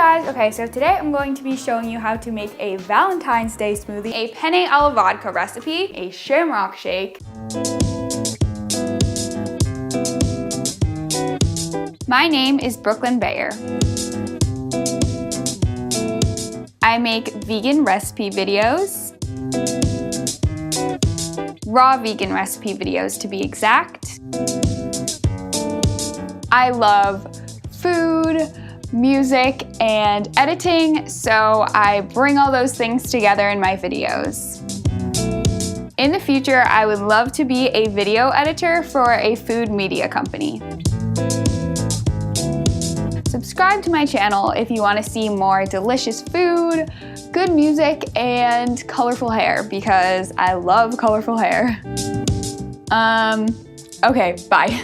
guys, okay, so today I'm going to be showing you how to make a Valentine's Day smoothie, a penne alla vodka recipe, a shamrock shake. My name is Brooklyn Beyer. I make vegan recipe videos, raw vegan recipe videos to be exact. I love food, music, and editing, so I bring all those things together in my videos. In the future, I would love to be a video editor for a food media company. Subscribe to my channel if you want to see more delicious food, good music, and colorful hair, because I love colorful hair. Okay, bye.